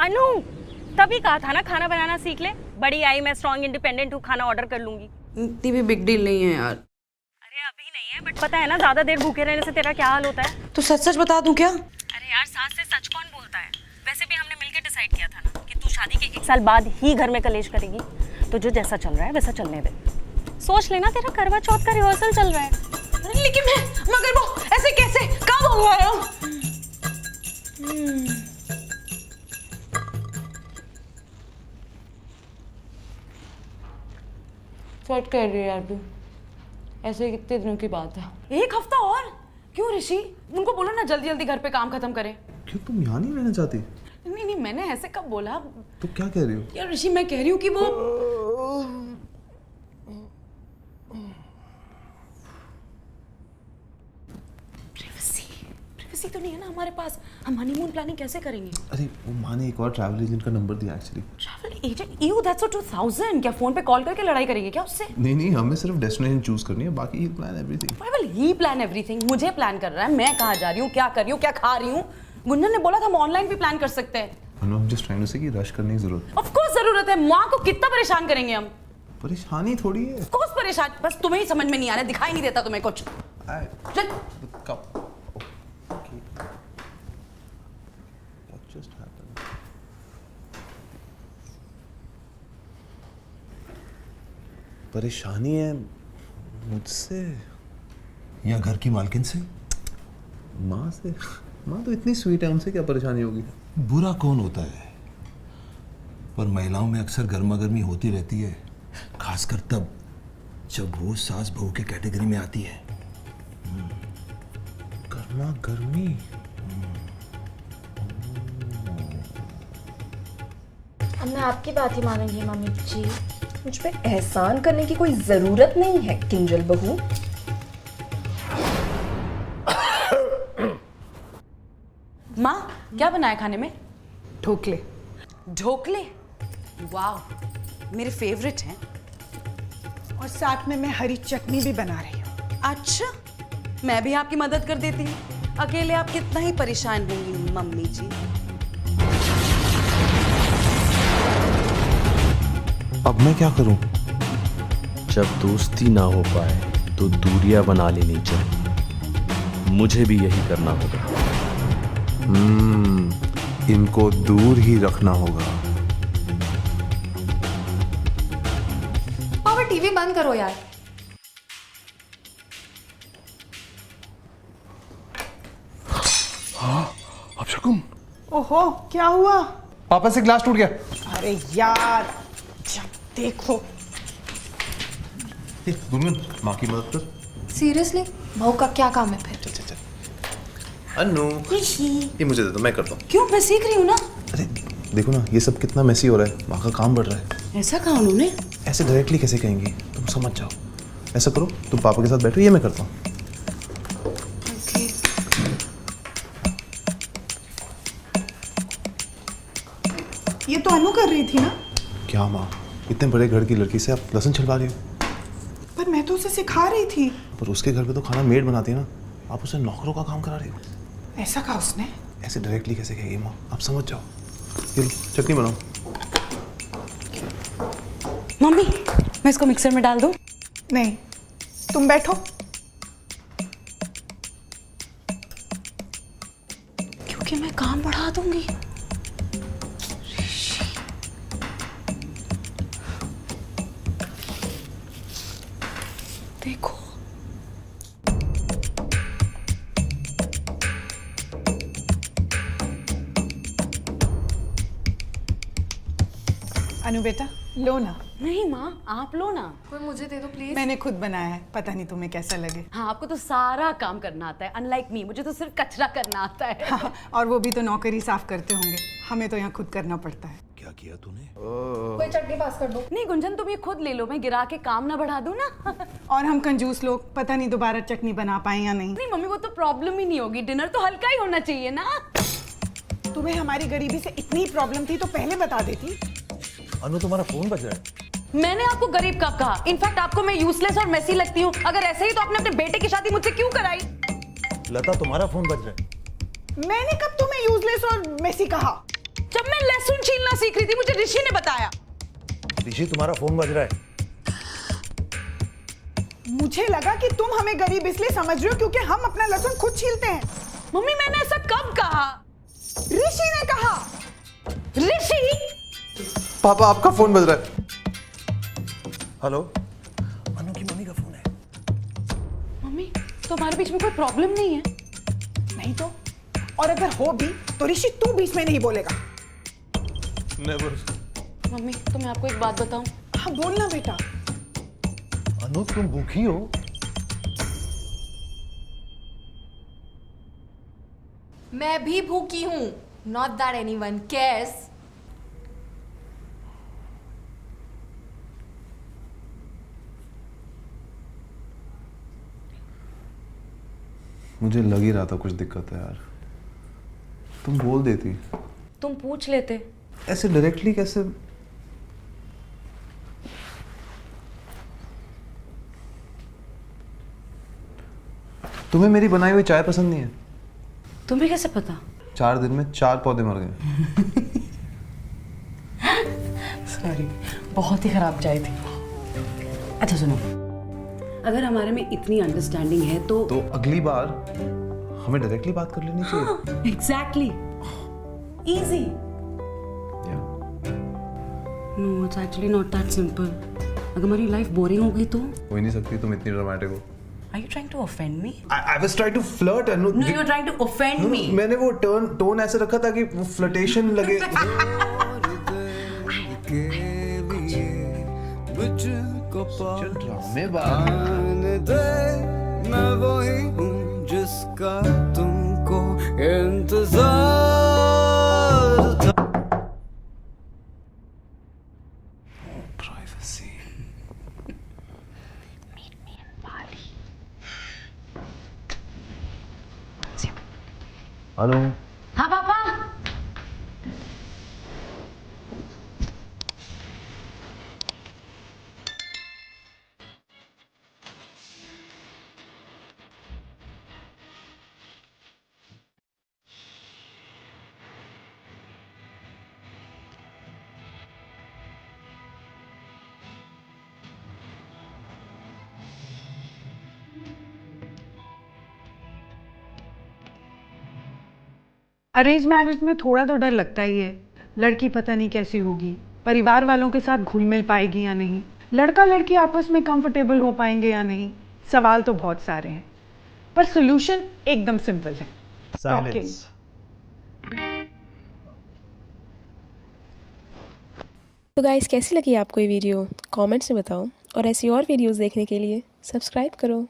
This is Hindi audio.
अनु, तभी कहा था ना खाना बनाना सीख ले। बड़ी आई, मैं स्ट्रॉन्ग इंडिपेंडेंट हूँ, खाना ऑर्डर कर लूंगी। इतनी भी बिग डील नहीं है यार। अरे अभी नहीं है, बट पता है ना ज्यादा देर भूखे रहने से तेरा क्या हाल होता है। तो सच सच बता दूं क्या? अरे यार, सास से सच कौन बोलता है। वैसे भी हमने मिलकर डिसाइड किया था ना कि तू शादी के 1 साल बाद ही घर में कलेश करेगी। तो जो जैसा चल रहा है वैसा चलने दे। सोच लेना, तेरा करवा चौथ का रिहर्सल चल रहा है। लेकिन मगर वो ऐसे कैसे, कब हुआ है? सच कह रही है यार तू। ऐसे कितने दिनों की बात है? 1 हफ्ता और? क्यों ऋषि? उनको बोलो ना जल्दी जल्दी घर पे काम खत्म करें। क्यों, तुम यहाँ नहीं रहना चाहती? नहीं नहीं, मैंने ऐसे कब बोला? तो क्या कह रही हो? यार ऋषि, मैं कह रही हूँ कि वो प्राइवेसी तो नहीं है ना हमारे पास। हम हनीमून प्लानिंग कैसे करेंगे? अरे वो माँ ने एक और ट्रैवल एजेंट का नंबर दिया actually. Travel agent? You that's 2000। क्या फोन पे कॉल करके लड़ाई करेंगे क्या उससे? नहीं, हमें सिर्फ डेस्टिनेशन चूज करनी है, बाकी he plan everything. Why will he plan everything? मुझे प्लान कर रहा है, मैं कहाँ जा रही हूँ, क्या कर रही हूँ, क्या खा रही हूँ। गुंजन ने बोला था हम ऑनलाइन भी प्लान कर सकते हैं। I'm just trying to say कि रश करने की जरूरत। ऑफ कोर्स जरूरत है। माँ को कितना परेशान करेंगे हम? परेशानी थोड़ी है। ऑफ कोर्स परेशान, बस तुम्हें ही समझ में नहीं आ रहा, दिखाई नहीं देता तुम्हें कुछ। चल कब? What just happened? परेशानी है मुझसे या घर की मालकिन से? माँ से। माँ तो इतनी स्वीट है, उनसे क्या परेशानी होगी? बुरा कौन होता है, पर महिलाओं में अक्सर गर्मा गर्मी होती रहती है, खासकर तब जब वो सास बहू के कैटेगरी में आती है। गर्मा गर्मी। अब मैं आपकी बात ही मानूंगी मम्मी जी। मुझ पे एहसान करने की कोई जरूरत नहीं है किंजल बहू। माँ क्या बनाया खाने में? ढोकले। ढोकले? वाह, मेरे फेवरेट हैं। और साथ में मैं हरी चटनी भी बना रही हूँ। अच्छा, मैं भी आपकी मदद कर देती हूँ। अकेले आप कितना ही परेशान होंगी मम्मी जी। अब मैं क्या करूं? जब दोस्ती ना हो पाए तो दूरियां बना लेनी चाहिए। मुझे भी यही करना होगा। इनको दूर ही रखना होगा। पापा टीवी बंद करो यार। अब शकुन, ओहो, क्या हुआ? पापा से ग्लास टूट गया। अरे यार, जब देखो। गुनगुन, माँ की मदद कर। सीरियसली बहू का क्या काम है फिर? चल। अनु, ये मुझे दे दो, मैं करता हूँ। क्यों? मैं सीख रही हूँ ना। अरे देखो ना, ये सब कितना मेसी हो रहा है, माँ का काम बढ़ रहा है। ऐसा कहा उन्होंने? ऐसे डायरेक्टली कैसे कहेंगी? तुम समझ जाओ। ऐसा करो, तुम पापा के साथ बैठो, ये मैं करता हूँ। ये तो अनु कर रही थी ना? क्या माँ, इतने बड़े घर की लड़की से आप लहसुन छिलवा रही हो? पर मैं तो उसे सिखा रही थी। पर उसके घर पे तो खाना मेड बनाती है ना, आप उसे नौकरों का काम करा रही हो। ऐसा कहा उसने? ऐसे डायरेक्टली कैसे कहेगी माँ? आप समझ जाओ। ये लो, चटनी बनाओ। मम्मी, मैं इसको मिक्सर में डाल दूं? नहीं, तुम बैठो। क्योंकि मैं काम बढ़ा दूंगी। देखो, अनु बेटा, लो ना। नहीं माँ, आप लो ना। कोई मुझे दे दो प्लीज। मैंने खुद बनाया है, पता नहीं तुम्हें कैसा लगे। हाँ, आपको तो सारा काम करना आता है, अनलाइक मी, मुझे तो सिर्फ कचरा करना आता है। हाँ, और वो भी तो नौकरी साफ करते होंगे, हमें तो यहाँ खुद करना पड़ता है। क्या किया तूने? कोई चटनी पास कर दो। नहीं गुंजन, तुम ये खुद ले लो, मैं गिरा के काम ना बढ़ा दूं ना। और हम कंजूस लोग, पता नहीं दोबारा चटनी बना पाए या नहीं। नहीं मम्मी, वो तो प्रॉब्लम ही नहीं होगी, डिनर तो हल्का ही होना चाहिए ना। तुम्हें हमारी गरीबी से इतनी प्रॉब्लम थी तो पहले बता देती। अनु, तुम्हारा फोन बज रहा है। मैंने आपको गरीब कब कहा? इनफैक्ट आपको मैं यूजलेस और मेसी लगती हूँ। अगर ऐसे ही तो आपने अपने बेटे की शादी मुझसे क्यों कराई? लता, तुम्हारा फोन बज रहा है। मैंने कब तुम्हें यूजलेस और मेसी कहा? जब मैं लहसुन सीख रही थी, मुझे ऋषि ने बताया। ऋषि तुम्हारा फोन बज रहा है। मुझे लगा कि तुम हमें गरीब इसलिए समझ रहे हो क्योंकि हम अपना लहसुन खुद छीलते हैं। मम्मी मैंने ऐसा कब कहा? ऋषि ने कहा। ऋषि? पापा आपका फोन बज रहा है। हेलो, अनु की मम्मी का फोन है। मम्मी तो हमारे बीच में कोई प्रॉब्लम नहीं है? नहीं तो, और अगर हो भी तो ऋषि तू बीच में नहीं बोलेगा। नेवर। मम्मी तो मैं आपको एक बात बताऊं? हाँ बोलना बेटा। अनु तुम भूखी हो? मैं भी भूखी हूँ। Not that anyone cares. मुझे लग ही रहा था कुछ दिक्कत है यार। तुम बोल देती। तुम पूछ लेते। ऐसे डायरेक्टली कैसे? तुम्हें मेरी बनाई हुई चाय पसंद नहीं है? तुम्हें कैसे पता? 4 दिन में 4 पौधे मर गए। सॉरी, बहुत ही खराब चाय थी। अच्छा सुनो, अगर हमारे में इतनी अंडरस्टैंडिंग है तो अगली बार हमें डायरेक्टली बात कर लेनी चाहिए। Exactly, easy. No, it's actually not that simple. अगर हमारी लाइफ बोरिंग हो गई तो? हो ही नहीं सकती, तुम इतनी ड्रामेटिक हो। Are you trying to offend me? I was trying to flirt and No, you're trying to offend me. मैंने वो टोन ऐसे रखा था कि वो फ्लर्टेशन लगे। मैं वही हूँ जिसका तुमको इंतजार था। Privacy. हेलो। हाँ पापा। अरेंज मैरिज में थोड़ा तो डर लगता ही है। लड़की पता नहीं कैसी होगी, परिवार वालों के साथ घुल मिल पाएगी या नहीं, लड़का लड़की आपस में कंफर्टेबल हो पाएंगे या नहीं। सवाल तो बहुत सारे हैं, पर सॉल्यूशन एकदम सिंपल है। Silence. तो गाइस कैसी लगी आपको ये वीडियो? कमेंट्स में बताओ और ऐसी और वीडियोस देखने के लिए सब्सक्राइब करो।